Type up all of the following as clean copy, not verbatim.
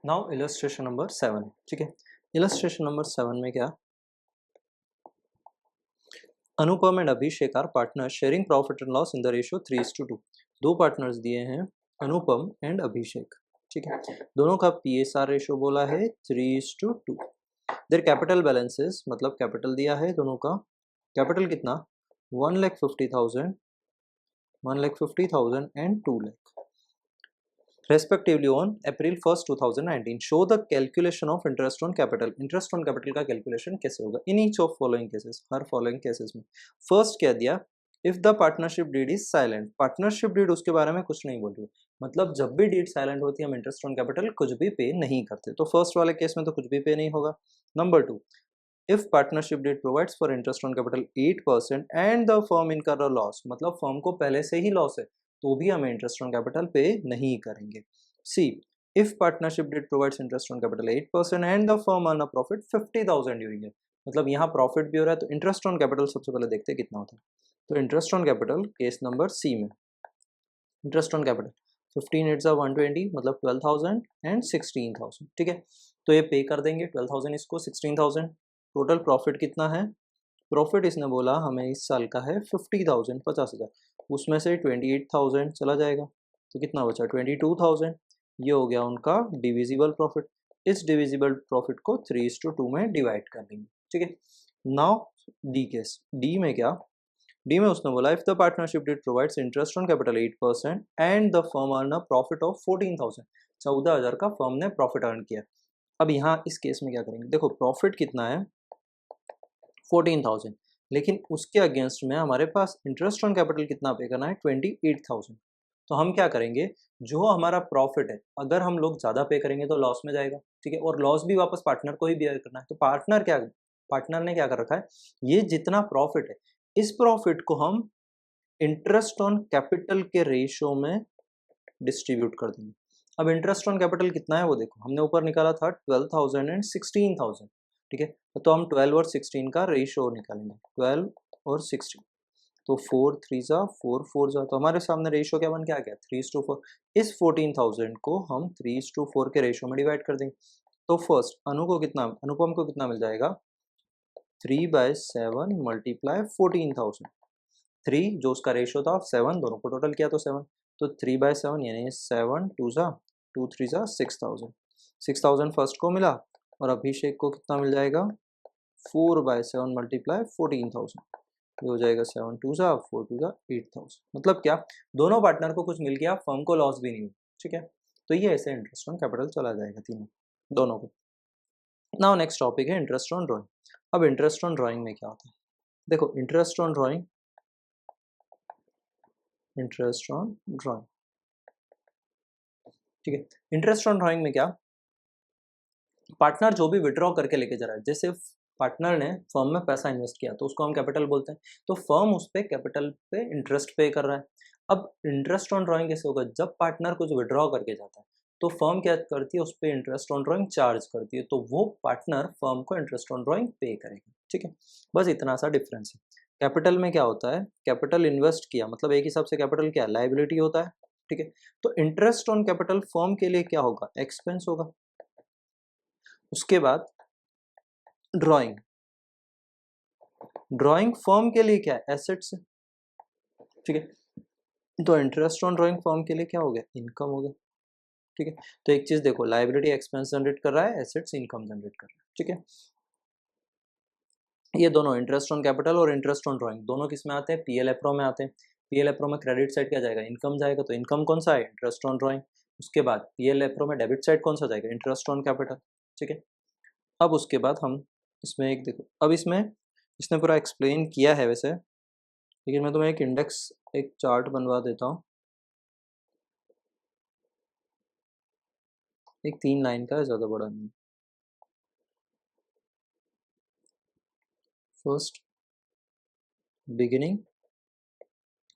Now illustration number 7, ठीक है। Illustration number 7 में क्या, Anupam and Abhishek are partner sharing profit and loss in the ratio 3:2। दो पार्टनर्स दिए हैं, अनुपम एंड अभिषेक, ठीक है। दोनों का PSR रेशियो बोला है 3:2। देयर कैपिटल बैलेंसेस, मतलब कैपिटल दिया है दोनों का, कैपिटल कितना 1,50,000, 1,50,000 and 2 lakh respectively on April 1st 2019. Show the calculation of interest on capital. Interest on capital का calculation कैसे होगा in each of following cases, her following cases में। first क्या दिया, if the partnership deed is silent, partnership deed उसके बारे में कुछ नहीं बोल रही, मतलब जब भी deed silent होती है हम interest on capital कुछ भी पे नहीं करते, तो first वाले केस में तो कुछ भी पे नहीं होगा। number 2, if partnership deed provides for interest on capital 8% and the firm incur a loss, मतलब फर्म को पहले से ही लॉस है तो भी हमें इंटरेस्ट ऑन कैपिटल पे नहीं करेंगे। See, if partnership deed provides interest on capital 8% and the firm earn a profit 50,000 during year, मतलब यहाँ प्रॉफिट भी हो रहा है, तो इंटरेस्ट ऑन कैपिटल सबसे पहले देखते हैं कितना होता है। तो interest on capital case number C में इंटरेस्ट ऑन कैपिटल 15 8 120, मतलब 12,000 एंड 16,000, ठीक है। तो ये पे कर देंगे 12,000 इसको, 16,000। टोटल प्रॉफिट कितना है, प्रॉफिट इसने बोला हमें इस साल का है 50,000, 50,000, उसमें से 28,000 चला जाएगा तो कितना बचा 22,000। ये हो गया उनका डिविजिबल प्रॉफिट। इस डिविजिबल प्रॉफिट को 3:2 में डिवाइड कर देंगे, ठीक है। नाउ डी केस, डी में क्या, डी में उसने बोला if the partnership deed provides interest on capital 8% and the firm earn a profit of 14,000, 14,000 का फर्म ने प्रॉफिट अर्न किया। अब यहाँ इस केस में क्या करेंगे, देखो प्रॉफिट कितना है 14,000, लेकिन उसके अगेंस्ट में हमारे पास इंटरेस्ट ऑन कैपिटल कितना पे करना है 28,000। तो हम क्या करेंगे, जो हमारा प्रॉफिट है अगर हम लोग ज़्यादा पे करेंगे तो लॉस में जाएगा, ठीक है, और लॉस भी वापस पार्टनर को ही बियर करना है। तो पार्टनर ने क्या कर रखा है, ये जितना प्रॉफिट है इस प्रॉफिट को हम इंटरेस्ट ऑन कैपिटल के रेशियो में डिस्ट्रीब्यूट कर देंगे। अब इंटरेस्ट ऑन कैपिटल कितना है वो देखो, हमने ऊपर निकाला था 12,000 एंड 16,000, ठीक है। तो हम 12 और 16 का रेशियो निकालेंगे, 12 और 16, तो 4 3 जा 4 4 जा, तो हमारे सामने रेशियो क्या बन के आ गया 3:4। इस 14,000 को हम 3:4 के रेशियो में डिवाइड कर देंगे। तो फर्स्ट अनुपम को कितना मिल जाएगा 3/7 मल्टीप्लाई 14,000। 3 जो उसका रेशियो था 7, दोनों को टोटल किया तो 7, तो 3/7 यानी 7 2 जा 2 3 जा 6,000, 6,000 फर्स्ट को मिला, और अभिषेक को कितना मिल जाएगा 4/7 मल्टीप्लाई 14,000, ये हो जाएगा 7 2 जा 4 2 जा 8,000। मतलब क्या, दोनों पार्टनर को कुछ मिल गया, फर्म को लॉस भी नहीं हुई, ठीक है। तो ये ऐसे इंटरेस्ट ऑन कैपिटल चला जाएगा तीनों दोनों को। नाउ नेक्स्ट टॉपिक है इंटरेस्ट ऑन ड्राइंग। अब इंटरेस्ट ऑन ड्राइंग में क्या होता है, देखो interest on drawing, interest on drawing, ठीक है। इंटरेस्ट ऑन ड्राइंग में क्या, पार्टनर जो भी विड्रॉ करके लेके जा रहा है, जैसे पार्टनर ने फर्म में पैसा इन्वेस्ट किया तो उसको हम कैपिटल बोलते हैं, तो फर्म उस पर कैपिटल पे इंटरेस्ट पे कर रहा है। अब इंटरेस्ट ऑन ड्राइंग कैसे होगा, जब पार्टनर कुछ विड्रॉ करके जाता है तो फर्म क्या करती है, उस पर इंटरेस्ट ऑन ड्राइंग चार्ज करती है, तो वो पार्टनर फर्म को इंटरेस्ट ऑन ड्राइंग पे करेगा, ठीक है। बस इतना सा डिफरेंस है। कैपिटल में क्या होता है, कैपिटल इन्वेस्ट किया, मतलब एक हिसाब से कैपिटल क्या लायबिलिटी होता है, ठीक है। तो इंटरेस्ट ऑन कैपिटल फर्म के लिए क्या होगा, एक्सपेंस होगा। उसके बाद ड्राइंग, ड्राइंग फर्म के लिए क्या है, एसेट्स है, ठीक है। तो इंटरेस्ट ऑन ड्राइंग फर्म के लिए क्या हो गया, इनकम हो गया, ठीक है। तो एक चीज देखो, लायबिलिटी एक्सपेंस जनरेट कर रहा है, एसेट्स इनकम जनरेट कर रहा है, ठीक है। ये दोनों इंटरेस्ट ऑन कैपिटल और इंटरेस्ट ऑन ड्राइंग दोनों किस में आते हैं, पीएल एप्रो में आते हैं। पीएल एप्रो में क्रेडिट साइड क्या जाएगा, इनकम जाएगा, तो इनकम कौन सा है, इंटरेस्ट ऑन ड्राइंग। उसके बाद पीएल एप्रो में डेबिट साइड कौन सा जाएगा, इंटरेस्ट ऑन कैपिटल, ठीक है। अब उसके बाद हम इसमें एक देखो, अब इसमें इसने पूरा एक्सप्लेन किया है वैसे, लेकिन मैं तुम्हें एक इंडेक्स, एक चार्ट बनवा देता हूँ, एक 3 लाइन का है, ज़्यादा बड़ा नहीं। First beginning,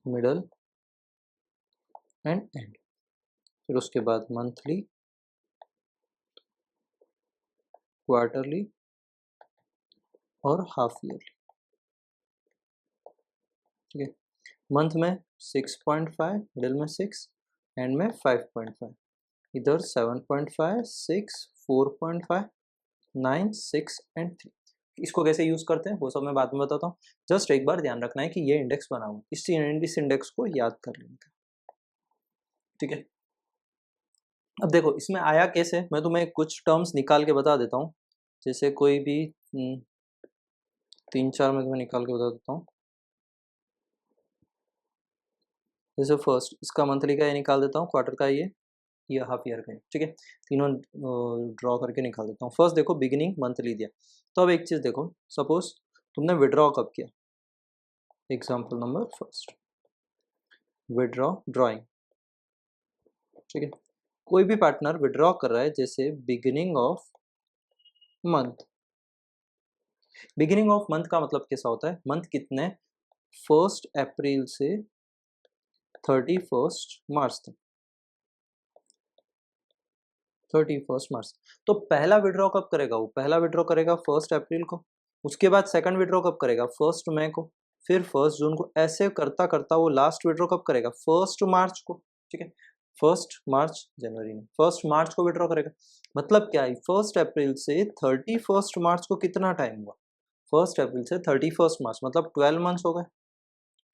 middle and and, फिर उसके बाद मंथली, क्वार्टरली और हाफ ईयरली, ठीक है। मंथ में 6.5, मिडिल में 6, एंड में 5.5, इधर 7.5, 6, 4.5, 9, 6 एंड 3। इसको कैसे यूज करते हैं वो सब मैं बाद में बताता हूँ। जस्ट एक बार ध्यान रखना है कि ये इंडेक्स बना हुआ, इस इंडेक्स को याद कर लेने का, ठीक है। अब देखो इसमें आया कैसे, मैं तुम्हें कुछ टर्म्स निकाल के बता देता हूँ। जैसे कोई भी 3-4 में तुम्हें निकाल के बता देता हूँ। जैसे फर्स्ट इसका मंथली का ये निकाल देता हूँ, क्वार्टर का ये हाफ ईयर का है, ठीक है। तीनों ड्रॉ करके निकाल देता हूँ। फर्स्ट देखो बिगिनिंग मंथली दिया, तो अब एक चीज़ देखो, सपोज तुमने विड्रॉ कब किया, example number first, withdraw drawing, ठीक है। कोई भी पार्टनर विड्रॉ कर रहा है जैसे beginning of month. Beginning of month का मतलब कैसा होता है, मंथ कितने, 1 अप्रैल से 31 मार्च तक, 31 मार्च। तो पहला विड्रॉ कब करेगा, वो पहला विड्रॉ करेगा 1 अप्रैल को, उसके बाद सेकंड विड्रॉ कब करेगा 1 मई को, फिर 1 जून को, ऐसे करता करता वो लास्ट विड्रॉ कब करेगा 1 मार्च को, ठीक है। 1 मार्च, जनवरी में 1 मार्च को विड्रॉ करेगा। मतलब क्या है, 1 अप्रैल से 31 मार्च को कितना टाइम हुआ, 1 अप्रैल से 31 मार्च मतलब 12 मंथ्स हो गए,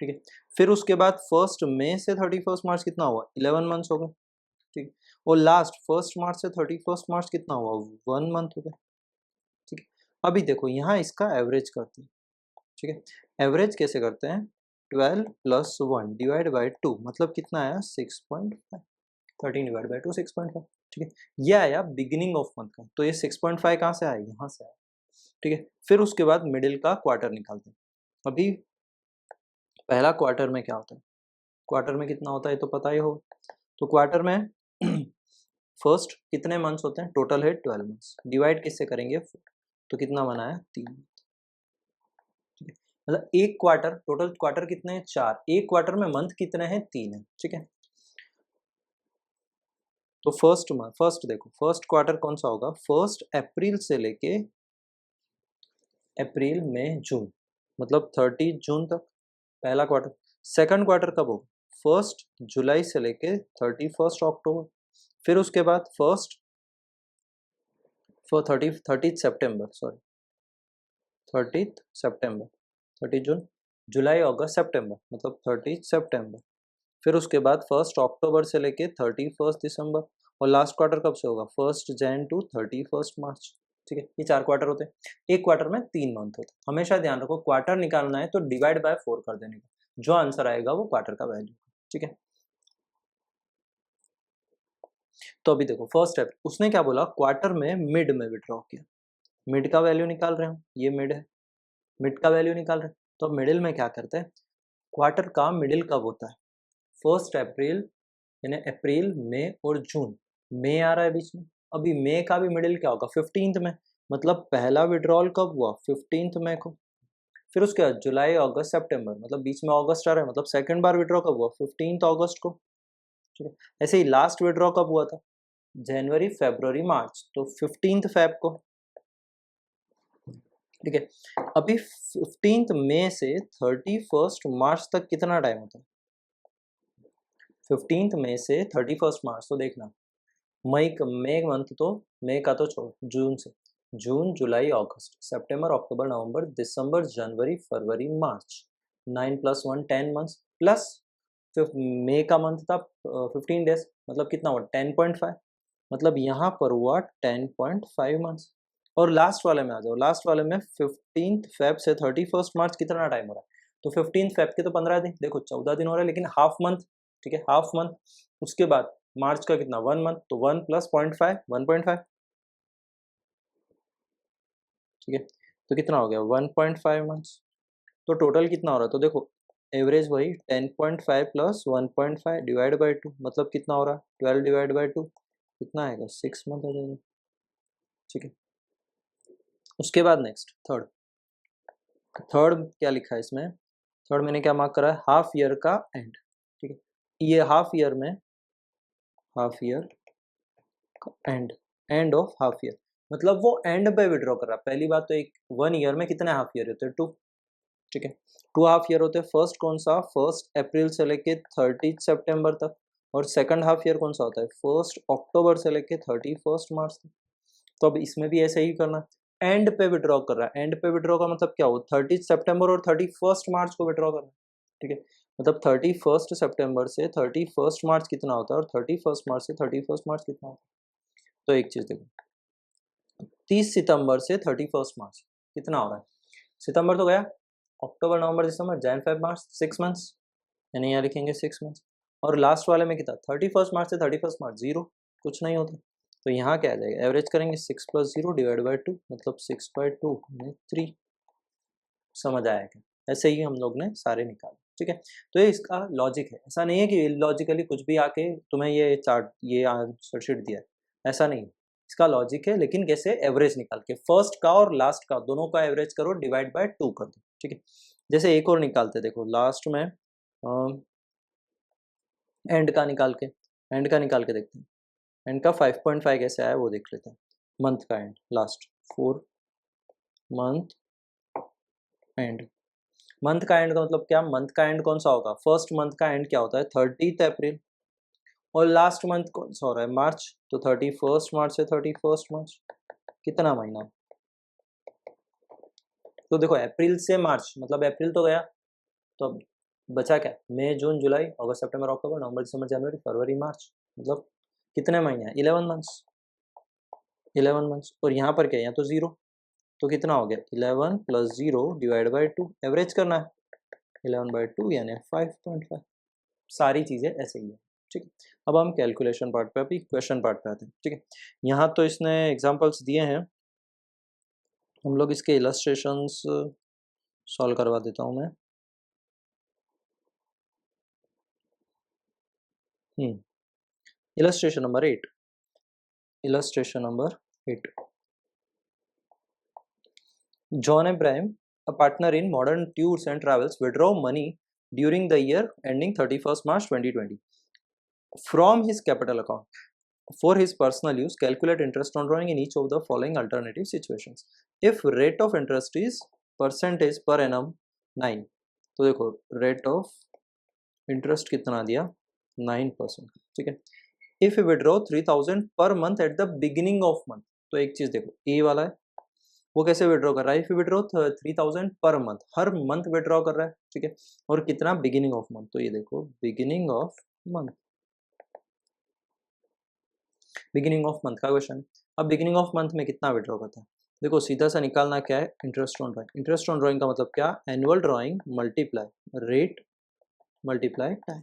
ठीक है। फिर उसके बाद 1 मई से 31 मार्च कितना हुआ, 11 मंथ्स हो गए, ठीक है। और लास्ट 1 मार्च से 31 मार्च कितना हुआ, 1 मंथ हो गया, ठीक है। अभी देखो यहाँ इसका एवरेज करते हैं, ठीक है। एवरेज कैसे करते हैं, 12 + 1 डिवाइड बाई 2 मतलब कितना आया 6.5, 13 डिवाइड बाई 2 6.5, ठीक है। ये आया बिगिनिंग ऑफ मंथ का, तो ये 6.5 कहाँ से आया, यहाँ से आया, ठीक है। फिर उसके बाद मिडिल का क्वार्टर निकालते हैं। अभी पहला क्वार्टर में क्या होता है, क्वार्टर में कितना होता है तो पता ही हो, तो क्वार्टर में फर्स्ट कितने मंथ्स होते हैं, टोटल है 12 मंथ्स, डिवाइड किससे करेंगे 4, तो कितना बना है 3, ठीक है। मतलब एक क्वार्टर, टोटल क्वार्टर कितने हैं 4, एक क्वार्टर में मंथ कितने हैं 3 है, ठीक है। तो फर्स्ट मंथ, फर्स्ट देखो फर्स्ट क्वार्टर कौन सा होगा, 1 अप्रैल से लेके अप्रैल मई जून मतलब 30 जून तक पहला क्वार्टर। सेकंड क्वार्टर कब होगा, 1 जुलाई से लेके 31 अक्टूबर, फिर उसके बाद फर्स्ट फॉर 30 सितंबर, सॉरी 30 सितंबर, 30 जून, जुलाई अगस्त सितंबर मतलब 30 सितंबर, फिर उसके बाद 1 अक्टूबर से लेके 31 दिसंबर, और लास्ट क्वार्टर कब से होगा 1 जनवरी टू 31 मार्च, ठीक है। ये 4 क्वार्टर होते हैं, एक क्वार्टर में 3 मंथ होते हैं। हमेशा ध्यान रखो क्वार्टर निकालना है तो डिवाइड बाय 4 कर देने का, जो आंसर आएगा वो क्वार्टर का वैल्यू, ठीक है। तो अभी देखो फर्स्ट स्टेप उसने क्या बोला, क्वार्टर में मिड में विड्रॉ किया, मिड का वैल्यू निकाल रहे हैं, ये मिड है, मिड का वैल्यू निकाल रहे हैं, तो मिडिल में क्या करते हैं, क्वार्टर का मिडिल कब होता है, 1 अप्रैल, यानी अप्रैल मई और जून, मई आ रहा है बीच में, अभी मई का भी मिडिल क्या होगा 15 में, मतलब पहला विड्रॉल कब हुआ 15 मई को, फिर उसके बाद जुलाई अगस्त सितंबर मतलब बीच में अगस्त आ रहा है, मतलब सेकंड बार विड्रॉ कब हुआ 15 अगस्त को, ठीक है। ऐसे ही लास्ट विड्रॉ कब हुआ था, जनवरी फरवरी मार्च, तो 15 फेब को, ठीक है। अभी 15 मई से 31 मार्च तक कितना टाइम होता है, 15 मई से 31 मार्च, तो देखना मई मंथ, तो मई का तो छोड़, जून से, जून जुलाई अगस्त सितंबर अक्टूबर नवंबर दिसंबर जनवरी फरवरी मार्च, 9 + 1 10 मंथ्स, प्लस मई का मंथ था 15 डेज, मतलब कितना हुआ 10.5, मतलब यहाँ पर हुआ 10.5 मंथ्स। और लास्ट वाले में आ जाओ, लास्ट वाले में 15 फेब से 31 मार्च कितना टाइम हो रहा है, तो 15 फेब के तो 15 दिन, देखो 14 दिन हो रहा है, लेकिन हाफ मंथ, ठीक है हाफ मंथ। उसके बाद मार्च का कितना 1 मंथ, तो 1 + 0.5 1.5, ठीक है। तो कितना हो गया 1.5 मंथ्स, तो टोटल कितना हो रहा है, तो देखो एवरेज वही 10.5 + 1.5 डिवाइड बाई 2 मतलब कितना हो रहा है 12 डिवाइड बाई 2, कितना आएगा 6 मंथ आ जाएगा, ठीक है। उसके बाद नेक्स्ट थर्ड, थर्ड क्या लिखा है इसमें, थर्ड मैंने क्या मार्क करा है, हाफ ईयर का एंड, ठीक है। ये हाफ ईयर में, half year and, end of half year, मतलब वो एंड पे विड्रॉ कर रहा है। पहली बात तो एक 1 ईयर में कितने हाफ ईयर होते हैं 2, ठीक है 2 हाफ ईयर होते हैं। फर्स्ट कौन सा, 1 अप्रैल से लेके 30 सितंबर तक, और सेकंड हाफ ईयर कौन सा होता है, 1 अक्टूबर से लेके 31 मार्च तक। तो अब इसमें भी ऐसे ही करना, एंड पे विड्रॉ कर रहा है। एंड पे विड्रॉ का मतलब क्या हो, 30 सितंबर और 31 मार्च को विड्रॉ करना है, ठीक है। मतलब 31 सितंबर से 31 मार्च कितना होता है और 31 मार्च से 31 मार्च कितना होता है। तो एक चीज देखो, 30 सितंबर से 31 मार्च कितना हो रहा है, सितंबर तो गया, अक्टूबर नवंबर दिसंबर जैन फेब मार्च 6 मंथ्स, यानी यहाँ लिखेंगे 6 मंथ्स। और लास्ट वाले में कितना, 31 मार्च से 31 मार्च 0, कुछ नहीं होता। तो यहाँ क्या आ जाएगा, एवरेज करेंगे 6 + 0 डिवाइड बाई 2, मतलब 6/2 में 3। समझ आया क्या, ऐसे ही हम लोग ने सारे निकाले, ठीक है। तो ये इसका लॉजिक है, ऐसा नहीं है कि लॉजिकली कुछ भी आके तुम्हें ये चार्ट ये आंसर शीट दिया है, ऐसा नहीं। इसका लॉजिक है, लेकिन कैसे, एवरेज निकाल के फर्स्ट का और लास्ट का दोनों का एवरेज करो, डिवाइड बाय 2 कर दो, ठीक है। जैसे एक और निकालते, देखो लास्ट में एंड का निकाल के, एंड का निकाल के देखते हैं। एंड का 5.5 कैसे आया वो देख लेते हैं। मंथ का and, last 4 month and. Month का एंड का मतलब क्या, मंथ का एंड कौन सा होगा, फर्स्ट मंथ का एंड क्या होता है 30 अप्रैल, और लास्ट मंथ कौन सा हो रहा है, मार्च, तो 31 मार्च से 31 मार्च कितना महीना। तो देखो अप्रैल से मार्च, मतलब अप्रैल तो गया, तो अब बचा क्या, मई जून जुलाई अगस्त सितंबर अक्टूबर नवंबर दिसंबर जनवरी फरवरी मार्च, मतलब कितने महीने हैं, 11 मंथ्स, 11 मंथ्स। और यहाँ पर क्या है, यहाँ तो 0, तो कितना हो गया 11 + 0 डिवाइड बाई 2, एवरेज करना है 11/2 यानी 5.5। सारी चीज़ें ऐसे ही है, ठीक है। अब हम कैलकुलेशन पार्ट पे, अभी क्वेश्चन पार्ट पे आते हैं, ठीक है। यहाँ तो इसने एग्जांपल्स दिए हैं, हम लोग इसके इलस्ट्रेशंस सॉल्व करवा देता हूँ मैं। Illustration number 8, illustration number 8, John Abraham, a partner in Modern Tours and Travels, withdraw money during the year ending 31st March 2020 from his capital account for his personal use. Calculate interest on drawing in each of the following alternative situations. If rate of interest is percentage per annum 9, तो देखो rate of interest कितना दिया 9%, ठीक है। If you withdraw 3000 per month at the beginning of month, तो एक चीज देखो ए वाला है, वो कैसे विड्रॉ कर रहा है, if you withdraw 3000 per month, her month withdraw कर रहा है, ठीक है। और कितना, बिगिनिंग ऑफ मंथ, तो ये देखो beginning of month, beginning of month का क्वेश्चन। अब बिगिनिंग ऑफ मंथ में कितना विड्रॉ करता है, देखो सीधा सा निकालना क्या है, interest on drawing. Interest on drawing का मतलब क्या, annual drawing multiply rate multiply time,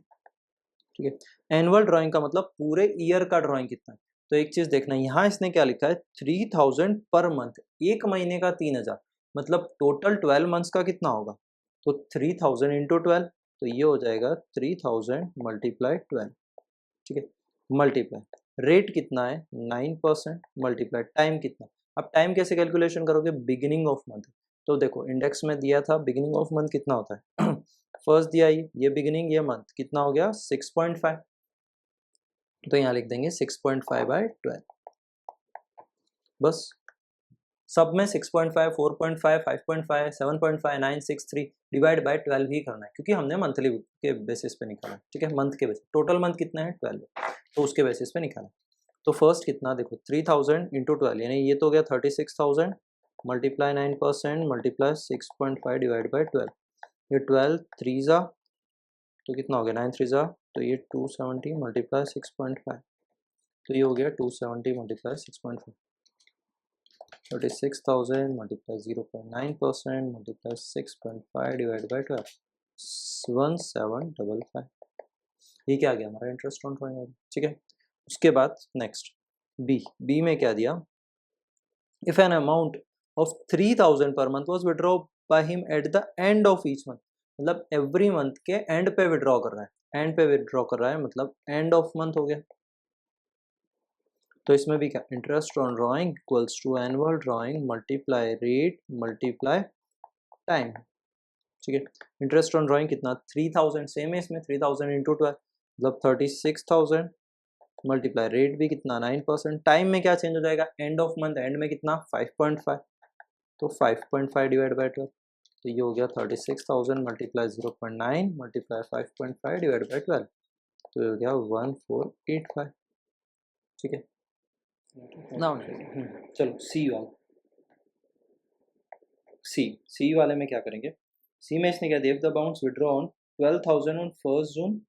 ठीक है। एनुअल ड्राइंग का मतलब पूरे ईयर का ड्राइंग कितना है। तो एक चीज देखना, यहाँ इसने क्या लिखा है 3000 पर मंथ, एक महीने का 3000, मतलब टोटल 12 मंथ्स का कितना होगा, तो 3000 इंटू 12, तो ये हो जाएगा 3000 मल्टीप्लाई 12, ठीक है। मल्टीप्लाई रेट कितना है 9%, मल्टीप्लाई टाइम कितना। अब टाइम कैसे कैलकुलेशन करोगे, बिगिनिंग ऑफ मंथ, तो देखो इंडेक्स में दिया था बिगिनिंग ऑफ मंथ कितना होता है फर्स्ट दिया ये बिगिनिंग, ये मंथ कितना हो गया 6.5, तो यहाँ लिख देंगे 6.5/12, बस सब में 6.5 4.5 5.5 7.5 9 6 3 डिवाइड बाय 12 ही करना है, क्योंकि हमने मंथली के बेसिस पे निकाला, ठीक है। मंथ के बेसिस, टोटल मंथ कितना है 12, तो उसके बेसिस पे निकाला। तो फर्स्ट कितना देखो 3000 इंटू 12, यानी ये तो हो गया 36,000 मल्टीप्लाई 9% मल्टीप्लाई 6.5 डिवाइड बाई 12, ये 12 3 तो कितना हो गया 9 3 तो ये 270 मल्टीप्लाई 6.5, तो ये हो गया 270 multiply 6.5, 36,000 multiply 0.9% multiply 6.5 divide by 12, 1755, ये क्या आ गया हमारा इंटरेस्ट ऑन ड्राइंग, ठीक है। उसके बाद नेक्स्ट बी में क्या दिया, if an amount of 3000 per month was withdraw by him at the end of each month, मतलब एवरी मंथ के एंड पे विड्रॉ कर रहा है, एंड पे विड्रॉ कर रहा है मतलब एंड ऑफ मंथ हो गया। तो इसमें भी क्या, interest on drawing equals to annual drawing multiply rate multiply time, ठीक है। इंटरेस्ट ऑन ड्राइंग कितना 3000, सेम है इसमें 3000 इंटू 12 मतलब 36,000 मल्टीप्लाई रेट भी कितना 9%, टाइम में क्या चेंज हो जाएगा, एंड ऑफ मंथ, एंड में कितना 5.5, तो 5.5 डिवाइड बाई 12, तो ये हो गया 36,000 मल्टीप्लाई 0.9 मल्टीप्लाई 5.5 डिवाइड बाई 12, तो हो गया 1485। ठीक है ना। चलो सी वाला, सी वाले में क्या करेंगे, सी में इसने क्या दिया, the amounts withdraw on 12,000 on 1 June,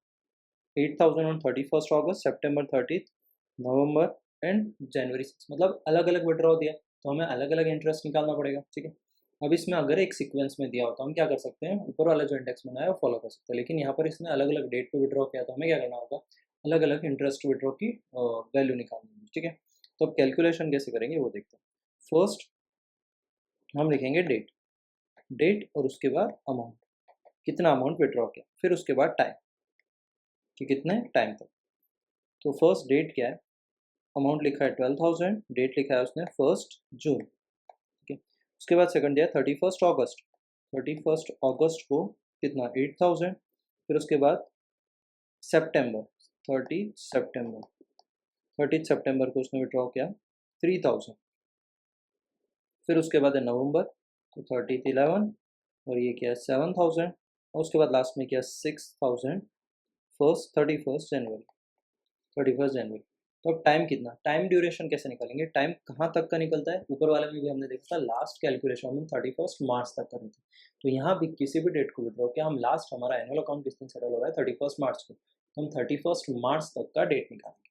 8,000 on 31 अगस्त, सितंबर 30, नवंबर एंड जनवरी 6, मतलब अलग अलग विड्रॉ दिया तो हमें अलग अलग इंटरेस्ट निकालना पड़ेगा। ठीक है, अब इसमें अगर एक सीक्वेंस में दिया होता हम क्या कर सकते हैं, ऊपर वाला जो इंडेक्स बनाया वो फॉलो कर सकते हैं, लेकिन यहाँ पर इसने अलग अलग डेट पे विड्रॉ किया तो हमें क्या करना होगा, अलग अलग इंटरेस्ट विड्रॉ की वैल्यू निकालनी होगी। ठीक है, तो अब कैलकुलेशन कैसे करेंगे वो देखते हैं। फर्स्ट हम लिखेंगे डेट, डेट और उसके बाद अमाउंट, कितना अमाउंट विड्रॉ किया, फिर उसके बाद टाइम कि कितने टाइम तक। तो फर्स्ट डेट क्या है, अमाउंट लिखा है 12,000, डेट लिखा है उसने 1 जून। ठीक है, उसके बाद सेकंड दिया 31 अगस्त, 31 अगस्त को कितना 8,000, फिर उसके बाद सितंबर 30 सितंबर को उसने विड्रॉ किया 3,000, फिर उसके बाद है नवंबर तो 30/11 और ये क्या है 7,000, और उसके बाद लास्ट में क्या 6,000 31 जनवरी। तो अब टाइम कितना, टाइम ड्यूरेशन कैसे निकालेंगे, टाइम कहाँ तक का निकलता है, ऊपर वाले में भी हमने देखा था लास्ट कैलकुलेशन में 31 मार्च तक कर रहे थे, तो यहाँ भी किसी भी डेट को विड्रॉ किया हम, लास्ट हमारा एनुअल अकाउंट किस दिन सेटल हो रहा है 31 मार्च को, तो हम 31 मार्च तक का डेट निकालेंगे,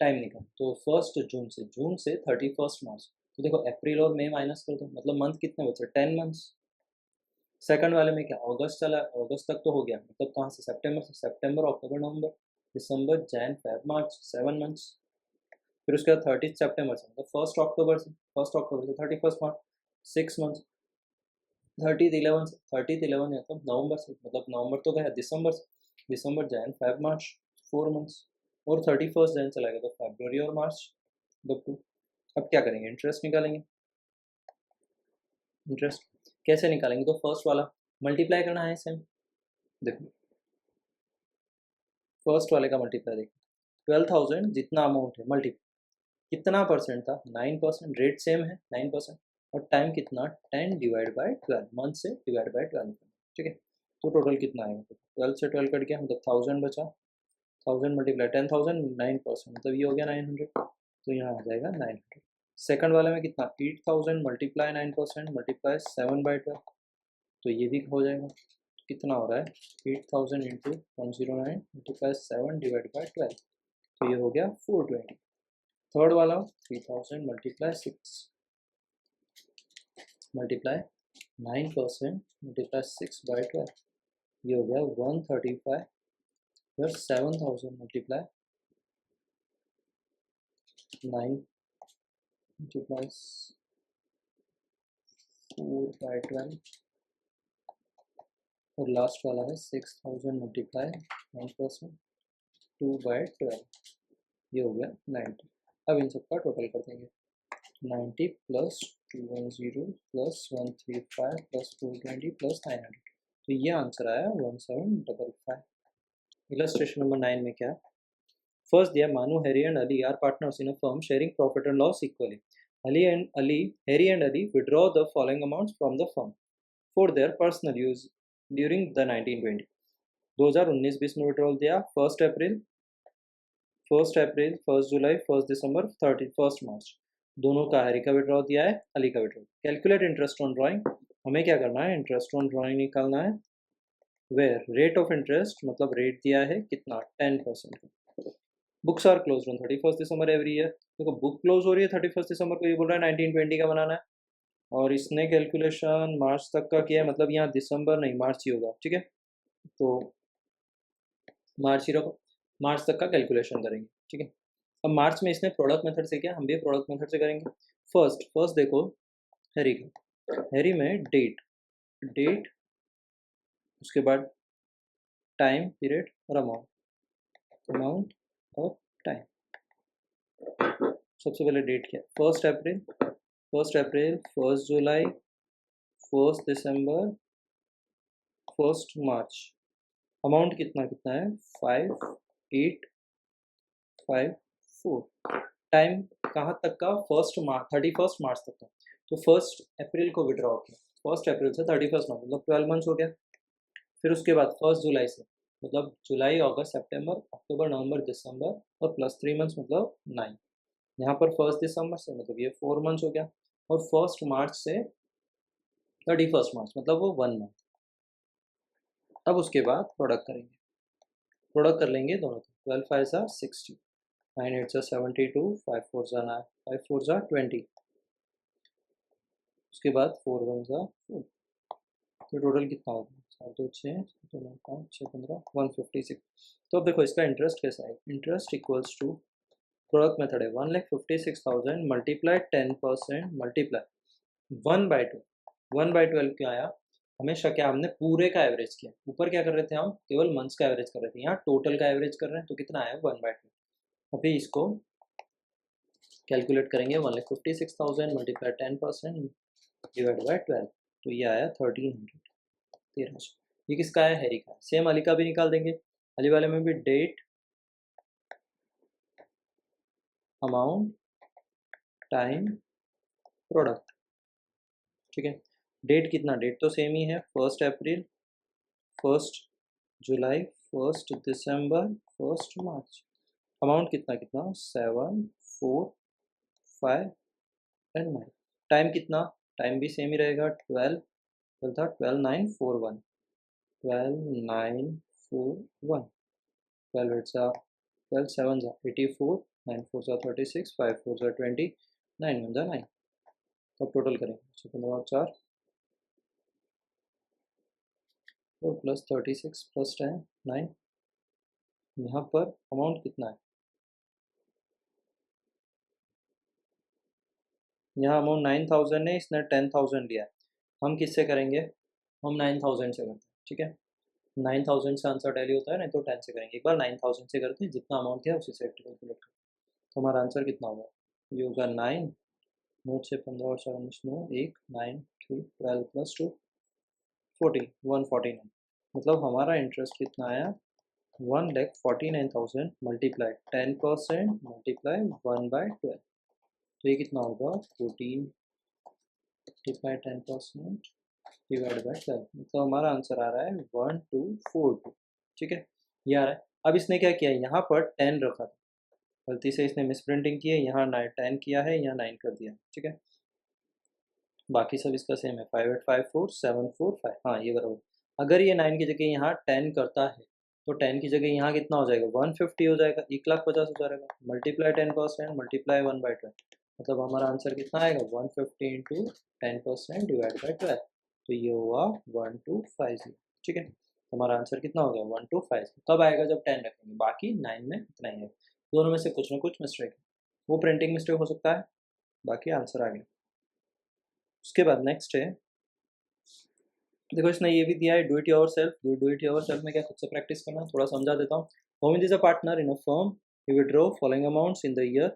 टाइम निकाल, तो 1 जून से 31 मार्च, तो देखो अप्रैल और मई माइनस कर दो, मतलब मंथ कितने बचे 10 मंथ्स। सेकंड वाले में क्या अगस्त चला, अगस्त तक तो हो गया, मतलब कहाँ से सितंबर अक्टूबर नवंबर दिसंबर जैन फेब मार्च 7 मंथ्स, फिर उसके बाद 30 सितंबर से मतलब 1 अक्टूबर से 31 मार्च 6 मंथ्स, 30/11 है तो नवंबर से, मतलब नवंबर तो गया दिसंबर जैन फेब मार्च 4 मंथ्स, और 31 जैन चला गया तो फरवरी और मार्च मतलब 2। अब क्या करेंगे, इंटरेस्ट निकालेंगे। इंटरेस्ट कैसे निकालेंगे, तो फर्स्ट वाला मल्टीप्लाई करना है सेम, देखो फर्स्ट वाले का मल्टीप्लाई देखो 12,000 जितना अमाउंट है मल्टीप्लाई कितना परसेंट था 9%, रेट सेम है 9%, और टाइम कितना 10/12 मंथ से डिवाइड बाई 12। ठीक है, तो टोटल कितना आएगा, 12 से 12 कट गया मतलब 1000 बचा, 1000 मल्टीप्लाई 10,000 9% मतलब ये हो गया 900, तो यहाँ आ जाएगा 900। सेकंड वाले में कितना 8,000 मल्टीप्लाई 9% मल्टीप्लाई 7/12, तो ये भी हो जाएगा, कितना हो रहा है 8,000 इंटू 109 मल्टीप्लाई 7/12, तो ये हो गया 420। थर्ड वाला 3,000 मल्टीप्लाई 6 मल्टीप्लाई 9% मल्टीप्लाई 6/12, ये हो गया 135, फिर 7,000 मल्टीप्लाई 9 मल्टीप्लाई 4/12, और लास्ट वाला है 6,000 मल्टीप्लाई 9% 2/12, ये हो गया 90। अब इन सबका टोटल कर देंगे 90 प्लस 210 प्लस 135 प्लस 420 प्लस 900, तो ये आंसर आया 1755। इलस्ट्रेशन नंबर 9 में क्या, फर्स्ट दिया मानू Harry and Ali are partners in a firm sharing profit and loss equally, Harry and Ali withdraw the following amounts from the firm for their personal use during the 1920। 2019-20 में withdrawal दिया 1 अप्रैल 1 जुलाई 1 दिसंबर 31 मार्च, दोनों का Harry का withdraw दिया है अली का withdraw. Calculate interest on drawing, हमें क्या करना है इंटरेस्ट ऑन ड्राइंग निकालना है, वेयर रेट ऑफ इंटरेस्ट मतलब रेट दिया है कितना 10%। Books are close on 31 December every year, देखो बुक क्लोज हो रही है 31 दिसंबर को, ये बोल रहा है 1920 का बनाना है, और इसने कैलकुलेशन मार्च तक का किया है, मतलब यहाँ दिसंबर नहीं मार्च ही होगा। ठीक है, तो मार्च ही रखो, मार्च तक का कैलकुलेशन करेंगे। ठीक है, अब मार्च में इसने प्रोडक्ट मेथड से किया, हम भी प्रोडक्ट मेथड से करेंगे। फर्स्ट देखो हैरी का, हैरी में डेट उसके बाद टाइम पीरियड और अमाउंट और टाइम। सबसे पहले डेट क्या 1 अप्रैल 1 जुलाई 1 दिसंबर 1 मार्च, अमाउंट कितना है 5854, टाइम कहाँ तक का 31 मार्च तक का, तो 1 अप्रैल को विड्रॉ किया 1 अप्रैल से 31 मार्च मतलब 12 मंथ्स हो गया, फिर उसके बाद 1 जुलाई से मतलब जुलाई, अगस्त, सितंबर, अक्टूबर, नवंबर, दिसंबर और प्लस 3 मंथ्स मतलब 9। यहाँ पर 1 दिसंबर से मतलब ये 4 मंथ्स हो गया, और 1 मार्च से 31 मार्च मतलब वो 1 मंथ। अब उसके बाद प्रोडक्ट करेंगे, प्रोडक्ट कर लेंगे दोनों को। 12 5 सा 60, 9 8 सा 72, 5 4 सा 9, 5 4 सा 20, उसके बाद 4 1 सा 4, तो टोटल कितना होगा? 7 2 6 2 9 5 6 15 156। तो अब देखो इसका इंटरेस्ट कैसा है, interest equals to product method है 1,56,000 मल्टीप्लाई 10% मल्टीप्लाई 1/2। 1/12 क्या आया? हमेशा क्या हमने पूरे का एवरेज किया, ऊपर क्या कर रहे थे हम, केवल मंथ्स का एवरेज कर रहे थे, यहाँ टोटल का एवरेज कर रहे हैं, तो कितना आया 1/2। अभी इसको कैलकुलेट करेंगे, 1,56,000 मल्टीप्लाई 10% डिवाइड बाई 12, तो ये आया 1300, 1300। ये किसका है? हैरी का। सेम अली का भी निकाल देंगे, अली वाले में भी डेट, अमाउंट, टाइम, प्रोडक्ट, ठीक है। डेट कितना? डेट तो सेम ही है, 1 अप्रैल, 1 जुलाई, 1 दिसंबर, 1 मार्च। अमाउंट कितना कितना? 7 4 5 एंड 9। टाइम कितना? टाइम भी सेम ही रहेगा, 12 था, 12 9 4 1, 12 9 4 1, 12 8 सा 12 7 सा 84, 9 4 सा 36, 5 4 सा 20, 9 1 सा 9। अब टोटल करेंगे, 15 और 4 और प्लस 36 प्लस 10 9। यहाँ पर अमाउंट कितना है? यहाँ अमाउंट 9,000 है, इसने 10,000 लिया है। हम किससे करेंगे? हम 9,000 से करते हैं, ठीक है। 9,000 से आंसर टैली होता है, नहीं तो 10 से करेंगे। एक बार 9,000 से करते हैं, जितना अमाउंट है उसी से कैलकुलेट करते हैं, तो हमारा आंसर कितना होगा? ये होगा 9 9 से 15 और 4 9 1 9 3 12 प्लस 2 14 149। मतलब हमारा इंटरेस्ट कितना आया? 1,49,000 मल्टीप्लाई 10% मल्टीप्लाई 1/12, तो ये कितना होगा? 14 मल्टीप्लाई 10% डिवाइड बाई 12, मतलब हमारा आंसर आ रहा है 1242, ठीक है। ये आ रहा है। अब इसने क्या किया, यहाँ पर 10 रखा था, गलती से इसने मिस प्रिंटिंग की है, यहाँ 10 किया है, यहाँ 9 कर दिया, ठीक है। बाकी सब इसका सेम है, 5 8 5 4 7 4 5, हाँ ये बराबर। अगर ये 9 की जगह यहाँ 10 करता है, तो 10 की जगह यहाँ कितना हो जाएगा? 150 हो जाएगा, 1,50,000 का मल्टीप्लाई 10% मल्टीप्लाई 1/12, मतलब हमारा आंसर कितना आएगा? 150 इंटू 10% डिवाइड बाई 12, तो ये हुआ 1250, ठीक है। तो हमारा आंसर कितना हो गया? 1250। कब आएगा? जब 10 रखेंगे, बाकी 9 में इतना ही है। दोनों में से कुछ ना कुछ मिस्टेक है, वो प्रिंटिंग मिस्टेक हो सकता है, बाकी आंसर आ गया। उसके बाद नेक्स्ट है, देखो इसने ये भी दिया है, do it your self. Do it your self में क्या खुद से प्रैक्टिस करना, थोड़ा समझा देता हूँ। मोमिन is a partner in a firm, he withdraw following amounts in the year.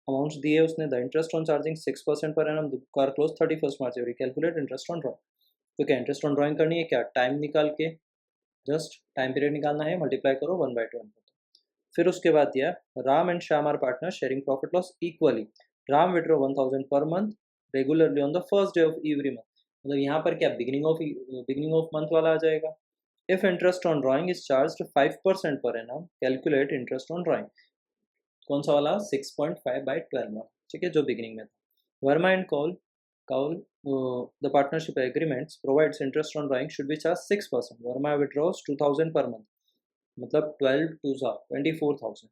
Amounts दिए उसने, the interest on charging 6% per annum, car close 31 March every, calculate interest on drawing. तो क्या इंटरेस्ट ऑन ड्रॉइंग करनी है? क्या time निकाल के just time period निकालना है, मल्टीप्लाई करो 1/2। फिर उसके बाद दिया Ram and Shyam are partner sharing profit loss equally, Ram withdraw 1,000 per month regularly on the first day of every month. मतलब यहाँ पर क्या बिगिनिंग ऑफ मंथ वाला आ जाएगा। If interest on drawing is charge 5% per annum, calculate interest on drawing. कौन सा वाला? 6.5/12 month, ठीक है, जो बिगिनिंग में था। Verma and Kaul the partnership agreements provides interest on drawing should be charge 6%। Verma withdraws 2,000 per month, मतलब 12 2 24,000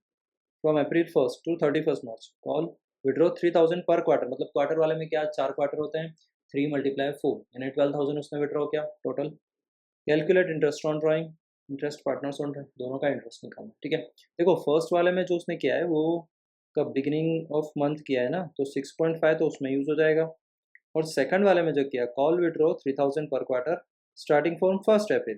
from April 1 to 31 March. Kaul withdraw 3,000 per quarter, मतलब क्वार्टर वाले में क्या 4 क्वार्टर होते हैं, 3 × 4 यानी 12,000 उसने विड्रॉ किया total. Calculate interest on drawing, interest partners on drawing, दोनों का इंटरेस्ट निकालना, ठीक है। देखो फर्स्ट वाले में जो उसने किया है वो कब बिगिनिंग ऑफ मंथ किया है ना, तो 6.5 तो उसमें यूज हो जाएगा। और सेकंड वाले में जो किया, call withdraw 3,000 per quarter starting from 1 अप्रैल,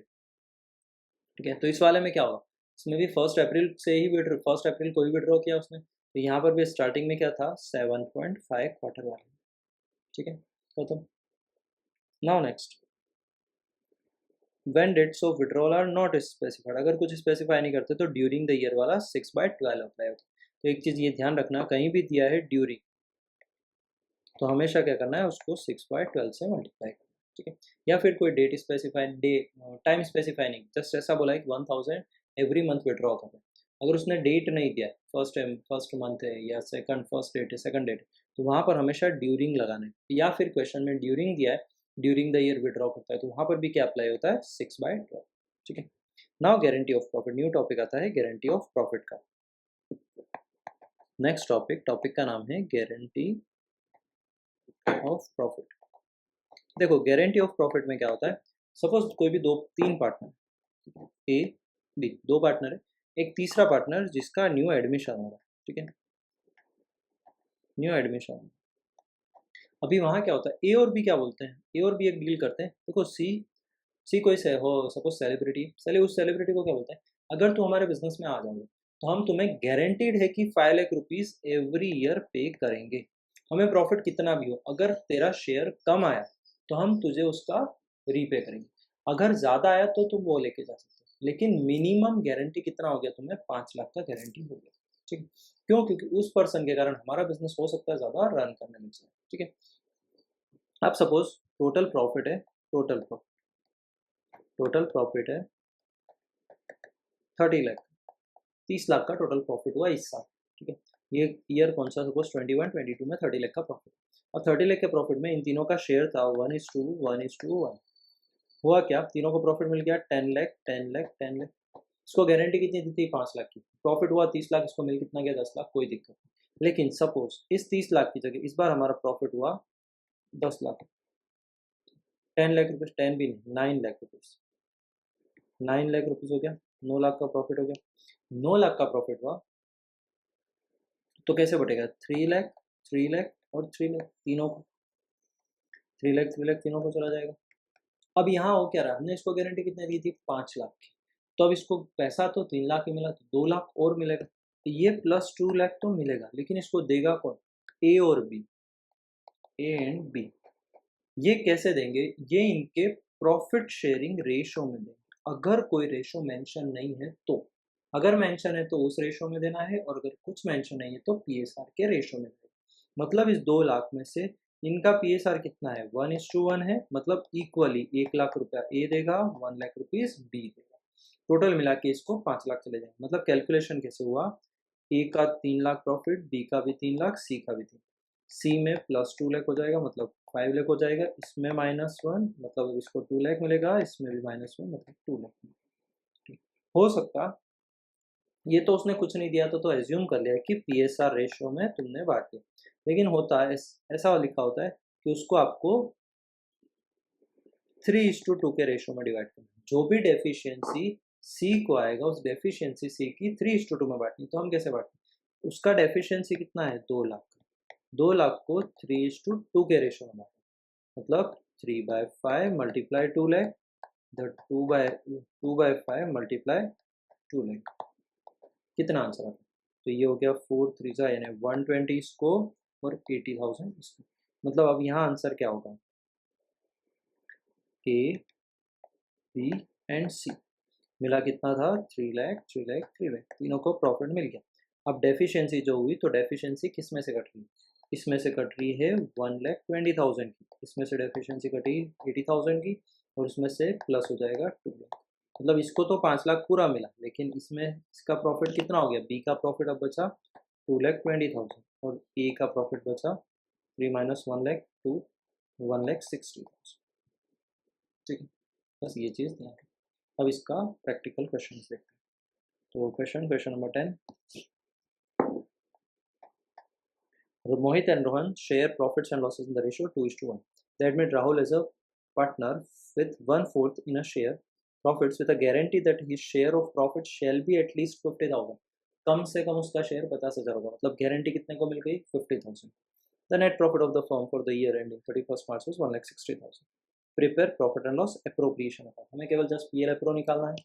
ठीक है। तो इस वाले में क्या होगा, इसमें भी 1 अप्रैल से ही विड्रॉ, 1 अप्रैल को ही विड्रॉ किया उसने, तो यहाँ पर भी स्टार्टिंग में क्या था 7.5 क्वार्टर वाले, ठीक है। खत्म। Now next, when dates of withdrawal are not specified, अगर कुछ स्पेसिफाई नहीं करते तो ड्यूरिंग द ईयर वाला 6/12 अप्लाई होता है। तो एक चीज़ ये ध्यान रखना, कहीं भी दिया है ड्यूरिंग, तो हमेशा क्या करना है, उसको 6/12 से मल्टीप्लाई करना है, ठीक है। या फिर कोई date specify day time specify नहीं, जस्ट ऐसा बोला है कि 1000 एवरी मंथ विड्रॉ कर रहे हैं। अगर उसने डेट नहीं दिया, फर्स्ट मंथ है या फर्स्ट डेट है, सेकंड डेट है, तो वहाँ पर हमेशा ड्यूरिंग लगाना है। या फिर क्वेश्चन में ड्यूरिंग दिया है, ड्यूरिंग द ईयर विड्रॉ करता है, तो वहाँ पर भी क्या अप्लाई होता है, 6/12। ठीक है। Now guarantee of profit, new topic आता है गारंटी ऑफ प्रॉफिट का। नेक्स्ट टॉपिक का नाम है गारंटी ऑफ प्रॉफिट। देखो गारंटी ऑफ प्रॉफिट में क्या होता है, सपोज कोई भी तीन पार्टनर, ए बी, दो पार्टनर है, एक तीसरा पार्टनर जिसका न्यू एडमिशन हो रहा है, ठीक है, न्यू एडमिशन। अभी वहाँ क्या होता है, ए और बी क्या बोलते हैं, ए और बी एक डील करते हैं। देखो सी कोई से हो, सपोज सेलिब्रिटी, चलिए उस सेलिब्रिटी को क्या बोलते हैं, अगर तुम हमारे बिजनेस में आ जाओगे तो हम तुम्हें गारंटीड है कि 5 लाख रुपीज एवरी ईयर पे करेंगे, हमें प्रॉफिट कितना भी हो, अगर तेरा शेयर कम आया तो हम तुझे उसका रीपे करेंगे, अगर ज़्यादा आया तो तुम वो लेके जा सकते हो, लेकिन मिनिमम गारंटी कितना हो गया, तुम्हें 5 लाख का गारंटी हो गया। ठीक है, क्यों, क्योंकि उस पर्सन के कारण हमारा बिजनेस हो सकता है ज़्यादा रन करने में जाए। ठीक है, अब सपोज टोटल प्रॉफिट है, टोटल प्रॉफिट है 30 लाख, 30 लाख का टोटल प्रॉफिट हुआ इस साल। ठीक है, ये ईयर कौन सा, सपोज 21-22 में 30 लाख का प्रॉफिट, और 30 लाख के प्रॉफिट में इन तीनों का शेयर था 1:1:1। हुआ क्या, तीनों को प्रॉफिट मिल गया 10 लाख 10 लाख 10 लाख। इसको गारंटी कितनी दी थी, 5 लाख की, प्रॉफिट हुआ 30 लाख, इसको मिल कितना गया, 10 लाख, कोई दिक्कत नहीं। लेकिन सपोज इस 30 लाख की जगह इस बार हमारा प्रॉफिट हुआ 10 लाख, 10 लाख रुपीज, 10 भी नहीं, 9 लाख रुपीज, 9 लाख रुपीज हो गया, 9 लाख का प्रॉफिट हो गया। 9 लाख का प्रॉफिट हुआ तो कैसे बटेगा, 3 लाख 3 लाख और 3 लाख, तीनों को 3 लाख 3 लाख तीनों को चला जाएगा। अब यहाँ हो क्या रहा, हमने इसको गारंटी कितने दी थी, 5 लाख की, तो अब इसको पैसा तो 3 लाख ही मिला, तो 2 लाख और मिलेगा, तो ये +2 लाख तो मिलेगा, लेकिन इसको देगा कौन, ए और बी, ए एंड बी। ये कैसे देंगे, ये इनके प्रॉफिट शेयरिंग रेशो में देंगे, अगर कोई रेशो मेंशन नहीं है तो, अगर मेंशन है तो उस रेशो में देना है, और अगर कुछ मेंशन नहीं है तो पीएसआर के रेशो में देना। मतलब इस 2 लाख में से इनका पीएसआर कितना है, 1:1 है, मतलब इक्वली 1 लाख रुपया ए देगा, 1 लाख रुपीज बी देगा, टोटल मिला के इसको 5 लाख चले जाएंगे। मतलब कैलकुलेशन कैसे हुआ, ए का 3 लाख प्रॉफिट, बी का भी 3 लाख, सी का भी 3, सी में +2 लाख हो जाएगा, मतलब 5 लाख हो जाएगा, इसमें -1 मतलब इसको 2 लाख मिलेगा, इसमें भी -1 मतलब 2 लाख। ठीक, हो सकता ये तो उसने कुछ नहीं दिया तो एज्यूम कर लिया कि पीएसआर रेशियो में तुमने बांट दिया, लेकिन होता है ऐसा लिखा होता है कि उसको आपको 3:2 के रेशियो में डिवाइड करना है, जो भी डेफिशिएंसी सी को आएगा उस डेफिशिएंसी सी की 3:2 में बांटनी। तो हम कैसे बांटते, उसका डेफिशिएंसी कितना है, 2 लाख, 2 लाख को 3:2 के रेशियो में बांटा, मतलब 3/5 मल्टीप्लाई 2 लाख, 2/5 मल्टीप्लाई 2 लाख, कितना आंसर आता है, तो ये हो गया 4 3 यानी 120 इसको और 80,000 इसको। मतलब अब यहाँ आंसर क्या होगा, ए बी एंड सी मिला कितना था, 3 लाख 3 लाख 3 लाख, तीनों को प्रॉफिट मिल गया। अब डेफिशिएंसी जो हुई, तो डेफिशिएंसी किस में से कट रही है, इसमें से कट रही है 1,20,000 की, इसमें से डेफिशिएंसी कटी 80,000 की, और उसमें से प्लस हो जाएगा 2 लाख। मतलब इसको तो 5 लाख पूरा मिला, लेकिन इसमें इसका प्रॉफिट कितना हो गया, बी का प्रॉफिट अब बचा 2,20,000 और ए का प्रॉफिट बचा 3 - 1 लाख 2 1,60,000। ठीक है, बस ये चीज़ ध्यान रखो। अब इसका प्रैक्टिकल क्वेश्चन देखते हैं। तो question number 10, Mohit and Rohan share profits and losses in the ratio 2:1. They admit Rahul as a partner with 1/4 in a share profits with a guarantee that his share of profit shall be at least 50,000. कम से कम उसका share 50,000 होगा, मतलब guarantee कितने को मिल गई, 50,000। The net profit of the firm for the year ending 31st March was 1,60,000. Prepare profit and loss appropriation account. हमें केवल just PL appro निकालना है।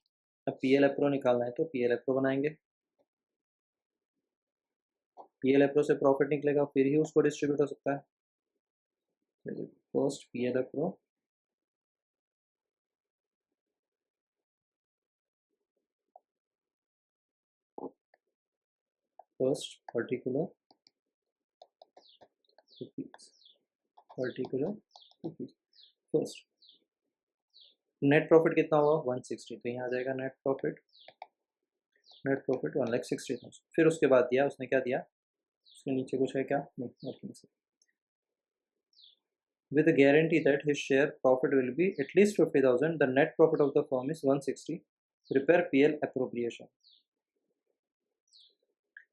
अब पीएल एप्रो निकालना है तो पीएल एप्रो बनाएंगे, पीएल एप्रो से प्रॉफिट निकलेगा फिर ही उसको डिस्ट्रीब्यूट हो सकता है। First PL appro, first particular rupees, particular rupees first. Net profit कितना हुआ 160, तो यहाँ आ जाएगा नेट प्रॉफिट 1,60,000। फिर उसके बाद दिया उसने, क्या दिया उसके नीचे कुछ है क्या, नहीं, with a guarantee that his share profit will be at least 50,000, the net profit of the firm is 160, prepare PL appropriation।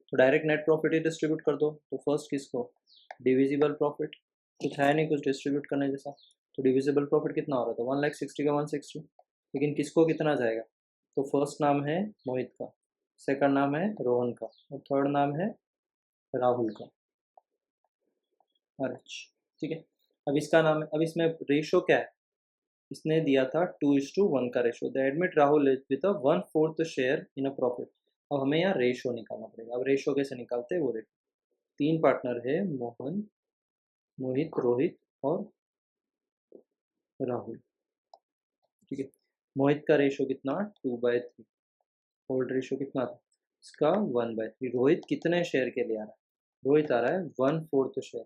तो डायरेक्ट नेट प्रॉफिट ही डिस्ट्रीब्यूट कर दो। तो फर्स्ट किसको, डिविजिबल प्रॉफिट, कुछ है नहीं कुछ डिस्ट्रीब्यूट करने जैसा, तो डिविजिबल प्रॉफिट कितना हो रहा था 1,60,000 का 160, लेकिन किसको कितना जाएगा, तो फर्स्ट नाम है मोहित का, सेकंड नाम है रोहन का, और थर्ड नाम है राहुल का। अच्छा ठीक है, अब इसका नाम है, अब इसमें रेशो क्या है, इसने दिया था 2:1 का ratio, the admit Rahul is with 1/4 share in a profit. अब हमें यहाँ रेशो निकालना पड़ेगा। अब रेशो कैसे निकालते हैं वो देखो, तीन पार्टनर है मोहन, मोहित, रोहित और राहुल, ठीक है। मोहित का रेशो कितना 2/3, होल्ड रेशो कितना था इसका 1/3। रोहित कितने शेयर के लिए आ रहा है, रोहित आ रहा है 1/4 शेयर,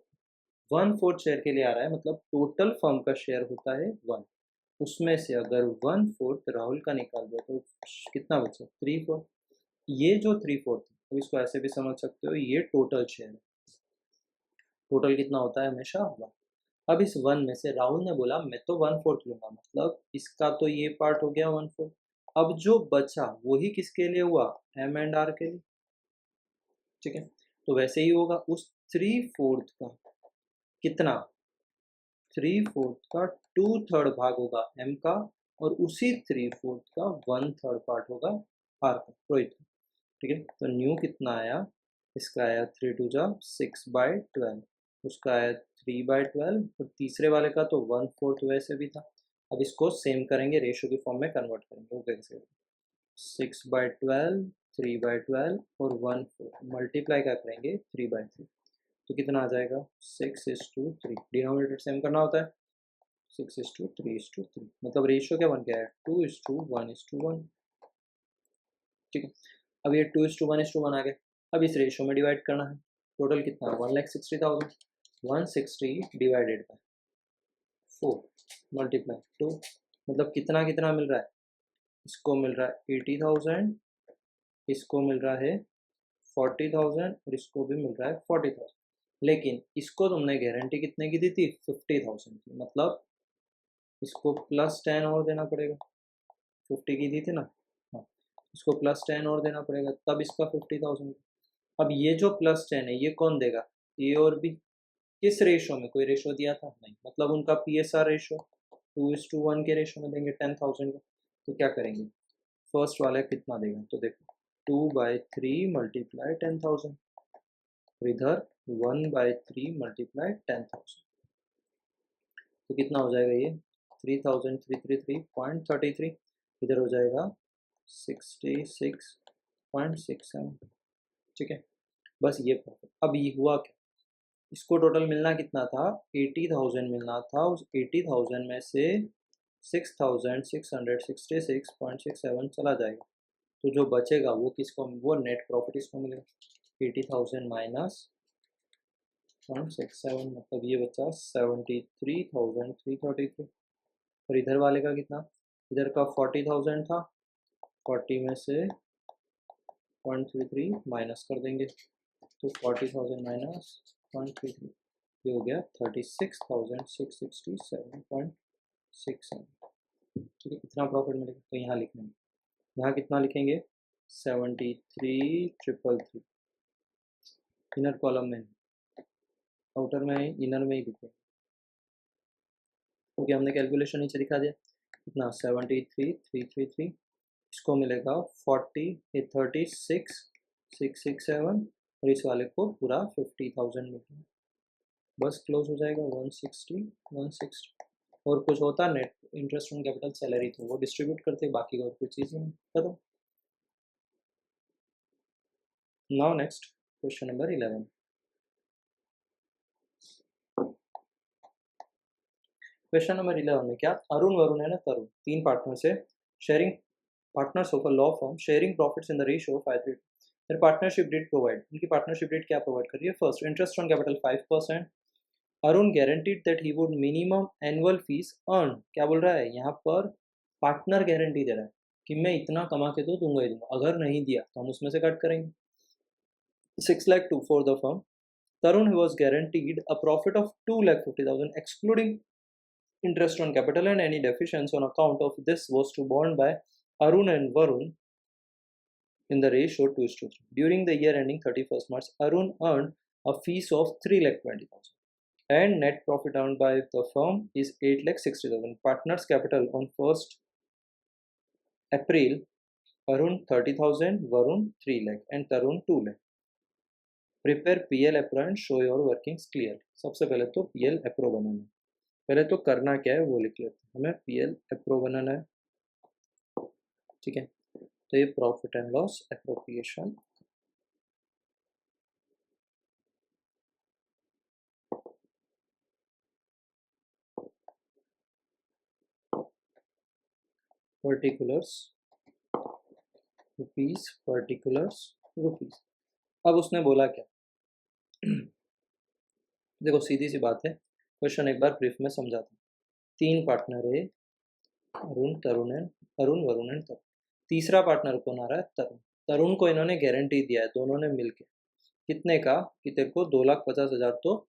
1/4 शेयर के लिए आ रहा है, मतलब टोटल फर्म का शेयर होता है 1, उसमें से अगर 1/4 राहुल का निकाल दिया तो कितना बचा 3/4, ये जो 3/4 तो इसको ऐसे भी समझ सकते हो, ये टोटल शेयर है, टोटल कितना होता है हमेशा 1। अब इस 1 में से राहुल ने बोला मैं तो 1/4 लूंगा, मतलब इसका तो ये पार्ट हो गया 1/4, अब जो बचा वही किसके लिए हुआ, एम एंड आर के लिए, ठीक है। तो वैसे ही होगा, उस 3/4 का कितना, 3/4 का 2/3 भाग होगा एम का, और उसी 3/4 का 1/3 पार्ट होगा आर का, रोहित का, ठीक है। तो न्यू कितना आया, इसका आया 3 2 जा 6/12, उसका आया 3/12, और तीसरे वाले का तो 1/4 वैसे भी था। अब इसको सेम करेंगे, रेशो की फॉर्म में कन्वर्ट करेंगे, वो कैसे 6/12, 3/12 और 1/4 मल्टीप्लाई क्या करेंगे 3/3, तो कितना आ जाएगा 6:3, डिनोमिनेटर सेम करना होता है, 6:3:3, मतलब रेशियो क्या बन गया है 2:1:1, ठीक है। अब ये 2:1:1 आ गया, अब इस रेशियो में डिवाइड करना है, टोटल कितना 1,60,000, 160 डिवाइडेड बाय 4 मल्टीप्लाई 2, मतलब कितना कितना मिल रहा है, इसको मिल रहा है 80,000, इसको मिल रहा है 40,000, और इसको भी मिल रहा है 40,000, लेकिन इसको तुमने गारंटी कितने की दी थी 50,000 की, मतलब इसको +10 और देना पड़ेगा, 50 की दी थी ना, हाँ, इसको +10 और देना पड़ेगा, तब इसका 50,000। अब ये जो +10 है ये कौन देगा, ए और बी, किस रेशो में, कोई रेशो दिया था नहीं, मतलब उनका PSR रेशो 2:1 के रेशो में देंगे 10,000 का। तो क्या करेंगे, फर्स्ट वाला कितना देगा, तो देखो 2/3 मल्टीप्लाई 10,000, और इधर 1/3 मल्टीप्लाई 10,000, तो कितना हो जाएगा ये 3,333.33, इधर हो जाएगा 66.67, ठीक है। बस ये प्रॉफिट। अब ये हुआ क्या, इसको टोटल मिलना कितना था 80,000 मिलना था, उस 80,000 में से 6,666.67 चला जाएगा, तो जो बचेगा वो किसको, वो नेट प्रॉफिट इसको मिलेगा, 80,000 माइनस 0.67, मतलब ये बचा 73,333, और इधर वाले का कितना, इधर का 40,000 था, 40 में से 0.33 माइनस कर देंगे, तो 40,000 माइनस 0.33, ये हो गया 36,667.67, ठीक है, इतना प्रॉफिट मिलेगा। तो यहाँ लिखेंगे, यहाँ कितना लिखेंगे 73,333, इनर कॉलम में, आउटर में, इनर में ही लिखेंगे, क्योंकि हमने कैलकुलेशन नीचे दिखा दिया, कितना 73,333, इसको मिलेगा 36,667, और इस वाले को पूरा 50,000 मिलेगा, बस क्लोज हो जाएगा 160। और कुछ होता net interest on capital salary, तो वो डिस्ट्रीब्यूट करते, बाकी और कुछ चीज़ नहीं खत्म। Now next question number 11। Question number 11 में क्या, अरुण, वरुण है ना, तरुण, तीन पार्टनर से sharing, partners of a law firm sharing profits in the ratio of 5:3। their partnership did provide, उनकी पार्टनरशिप डेट क्या प्रोवाइड कर रही है, first interest on capital 5%, Arun guaranteed that he would minimum annual fees earn, क्या बोल रहा है यहाँ पर, पार्टनर गारंटी दे रहा है कि मैं इतना कमा के तो दूंगा ही दूंगा, अगर नहीं दिया तो हम उसमें से कट करेंगे। 6 lakh to for the firm. Tarun was guaranteed a profit of 2,50,000 excluding interest on capital, and any deficiency on account of this was to borne by Arun and Varun in the ratio 2:3. During the year ending 31st March, Arun earned a fees of 3,20,000 and net profit earned by the firm is 8,60,000. Partners capital on 1st April, Arun 30,000, Varun 3 lakh and Tarun 2 lakh. Prepare PL appro and show your workings clear. सबसे पहले तो PL appro बनाना है, पहले तो करना क्या है वो लिख लेते हैं। हमें पीएल एप्रो बनाना है, ठीक है। तो ये profit and loss appropriation, particulars rupees, particulars rupees. अब उसने बोला क्या, देखो सीधी सी बात है, क्वेश्चन एक बार ब्रीफ में समझाता हूँ। 3 पार्टनर है, अरुण, तरुण एंड अरुण, वरुण एंड तरुण। तीसरा पार्टनर कौन आ रहा है, तरुण। तरुण को इन्होंने गारंटी दिया है दोनों ने मिलके, कितने का, कि तेरे को 2,50,000 तो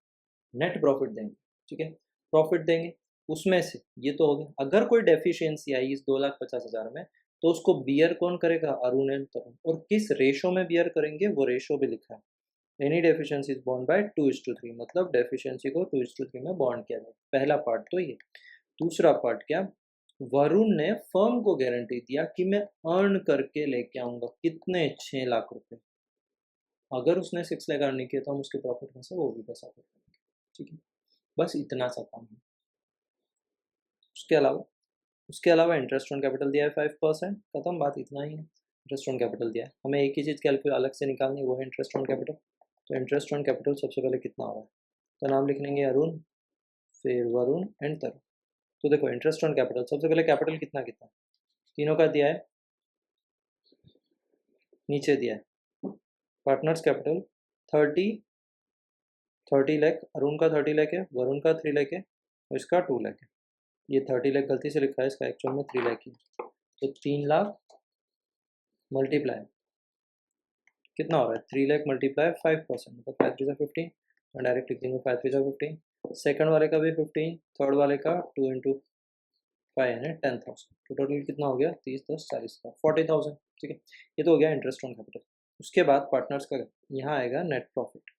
नेट प्रॉफिट देंगे, ठीक है, प्रॉफिट देंगे। उसमें से ये तो हो गया, अगर कोई डेफिशिएंसी आई इस 2,50,000 में तो उसको बियर कौन करेगा, अरुण एंड तरुण। और किस रेशो में बियर करेंगे वो रेशो भी लिखा है, any deficiency is bond by 2:3, मतलब डेफिशिएंसी को 2:3 में बॉन्ड किया जाए। पहला पार्ट तो ये। दूसरा पार्ट क्या, वरुण ने फर्म को गारंटी दिया कि मैं अर्न करके लेके आऊंगा, कितने, 6 लाख रुपए। अगर उसने 6 लाख अर्न नहीं किया तो हम उसके प्रॉफिट में से वो भी पैसा कट करेंगे, ठीक है। बस इतना सा काम है। उसके अलावा इंटरेस्ट ऑन कैपिटल दिया है 5%, खत्म बात, इतना ही है। इंटरेस्ट ऑन कैपिटल दिया है, हमें एक ही चीज़ कैलकुलेट अलग से निकालनी है, वो है इंटरेस्ट ऑन कैपिटल। तो इंटरेस्ट ऑन कैपिटल सबसे पहले कितना हो रहा है, तो नाम लिख लेंगे अरुण, फिर वरुण एंड तरुण। तो देखो इंटरेस्ट ऑन कैपिटल, सबसे पहले कैपिटल कितना कितना, तीनों का दिया है, नीचे दिया है। पार्टनर्स कैपिटल 30 लाख, अरुण का 30 लाख है, वरुण का 3 लाख है और इसका 2 लाख है। ये 30 लाख गलती से लिखा है, इसका एक्चुअल में 3 लाख ही। तो 3 लाख मल्टीप्लाई कितना हो रहा है, 3 लाख मल्टीप्लाई 5%, मतलब 5 3 15, तो डायरेक्ट लिख देंगे 5 3 15। सेकंड वाले का भी 15, थर्ड वाले का 2 इंटू 5 यानी 10,000। तो टोटल कितना हो गया, 30 10 40 का 40,000, ठीक है। ये तो हो गया इंटरेस्ट ऑन कैपिटल। उसके बाद पार्टनर्स का यहाँ आएगा नेट प्रॉफिट।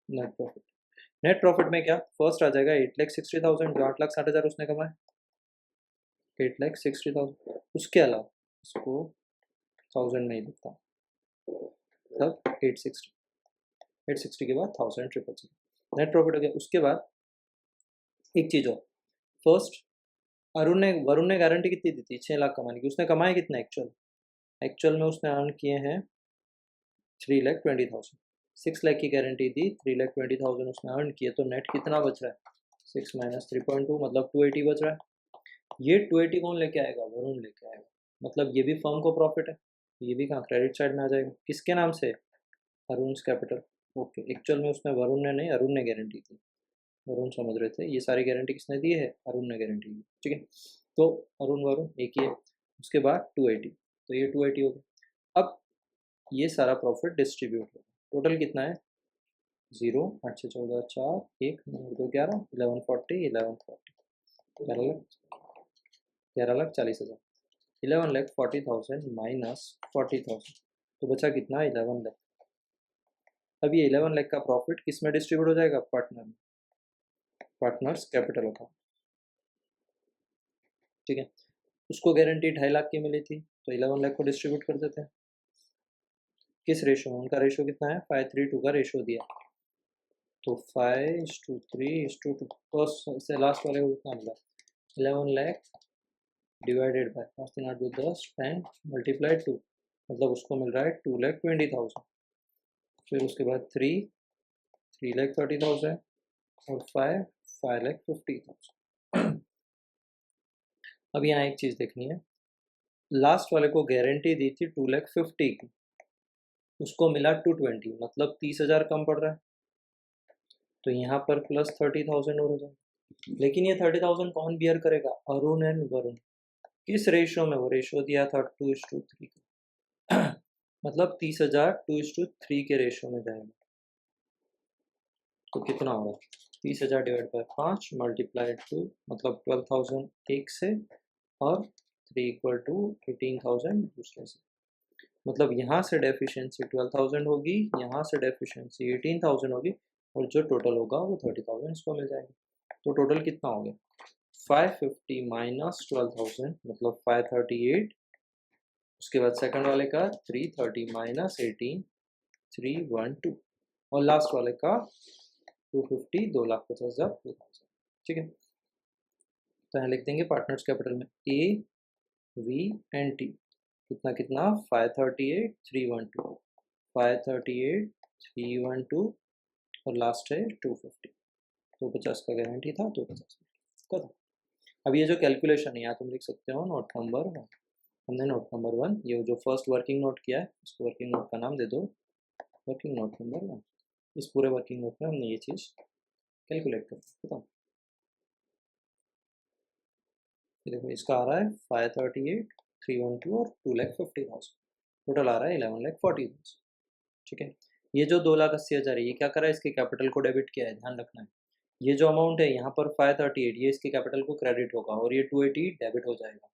नेट प्रॉफिट में क्या, फर्स्ट आ जाएगा 8,60,000, जो 8,60,000 उसने कमाए, 8,60,000। उसके अलावा इसको 1000 में ही लिखता हूँ, तब 860 के बाद 1000 000 नेट प्रॉफिट हो गया। उसके बाद एक चीज़ और, फर्स्ट वरुण ने गारंटी कितनी दी थी, 6 लाख कमाने की। उसने कमाए कितने एक्चुअल में उसने अर्न किए हैं 3,20,000। 6 लाख की गारंटी दी, 3,20,000 उसने अर्न किए, तो नेट कितना बच रहा है, 6 माइनस 3.2 मतलब 280 बच रहा है। ये 280 कौन लेके आएगा, वरुण लेके आएगा, मतलब ये भी फर्म को प्रॉफिट है, ये भी कहाँ क्रेडिट साइड में आ जाएगा, किसके नाम से, अरुण कैपिटल। ओके, एक्चुअल में उसने वरुण ने नहीं, अरुण ने गारंटी दी, वरुण समझ रहे थे, ये सारी गारंटी किसने दी है, अरुण ने गारंटी दी, ठीक है। तो अरुण वरुण एक ही है। उसके बाद 280, तो ये 280 हो गया। अब ये सारा प्रॉफिट डिस्ट्रीब्यूट होगा, टोटल कितना है, 0 8 6 14 4 1 9 2 11 1140 11,40,000 11,40,000 माइनस 40,000, तो बचा कितना, 11 लाख। अब ये 11 लाख का प्रॉफिट किस में डिस्ट्रीब्यूट हो जाएगा, पार्टनर में, पार्टनर्स कैपिटल अकाउंट, ठीक है। उसको गारंटी 2.5 लाख की मिली थी, तो 11 लाख को डिस्ट्रीब्यूट कर देते हैं। किस रेशो में, उनका रेशो कितना है, 5:3:2 का रेशो दिया, तो 5:3:2, फर्स्ट से लास्ट वाले को कितना मिला, 11 लाख डिवाइडेड बाय 5 3 8 2 10 10 मल्टीप्लाई 2, मतलब उसको मिल रहा है 2,20,000। फिर उसके बाद 3,30,000 और 5,50,000। अब यहाँ एक चीज़ देखनी है, लास्ट वाले को गारंटी दी थी 2,50,000 की, उसको मिला 220, मतलब 30,000 कम पड़ रहा है, तो यहाँ पर प्लस 30,000 और हो जाएगा, लेकिन ये 30,000 कौन बियर करेगा? अरुण एंड वरुण। किस रेशियो में? वो रेशियो दिया था 2:3 का मतलब 30,000 2:3 के रेशियो में जाएगा। तो कितना होगा? 30,000 डिवाइड बाय 5 मल्टीप्लाइड 2 मतलब 12,000 एक से और 3 इक्वल टू 18,000 दूसरे से। मतलब यहाँ से डेफिशिएंसी 12,000 होगी, यहाँ से डेफिशिएंसी 18,000 होगी और जो टोटल होगा वो 30,000 इसको मिल जाएगा। तो टोटल कितना हो गया? 550 माइनस 12,000 मतलब 538। उसके बाद सेकंड वाले का 330 माइनस 18 312 और लास्ट वाले का 250 2,50,000 2,000। ठीक है, तो यहाँ लिख देंगे पार्टनर्स कैपिटल में ए वी एंड टी कितना कितना 538 312 538 312 और लास्ट है 250। 250 का गारंटी था 250 का था। अब ये जो कैलकुलेशन है यहाँ तुम लिख सकते हो नोट नंबर 1। हमने नोट नंबर 1 ये जो फर्स्ट वर्किंग नोट किया है उसको वर्किंग नोट का नाम दे दो वर्किंग नोट नंबर 1। इस पूरे वर्किंग नोट में हमने ये चीज़ कैलकुलेट कर बताओ। देखो इसका आ रहा है 538 312 और 2,50,000 टोटल आ रहा है 11,40,000। ठीक है, ये जो 2,80,000 है ये क्या करा है? इसके कैपिटल को डेबिट किया है, ध्यान रखना है। ये जो अमाउंट है यहाँ पर 538 ये इसके कैपिटल को क्रेडिट होगा और ये 280 डेबिट हो जाएगा।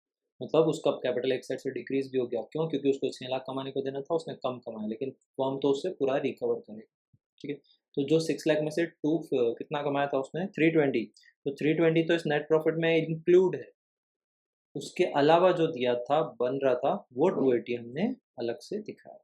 मतलब उसका कैपिटल एक साइड से डिक्रीज भी हो गया। क्यों? क्योंकि उसको 6 लाख कमाने को देना था, उसने कम कमाया, लेकिन फर्म तो उससे पूरा रिकवर करेगा। ठीक है, तो जो 6 लाख में से टू कितना कमाया था उसने? 320। तो 320 तो इस नेट प्रॉफिट में इंक्लूड है। उसके अलावा जो दिया था बन रहा था वो 280 हमने अलग से दिखाया।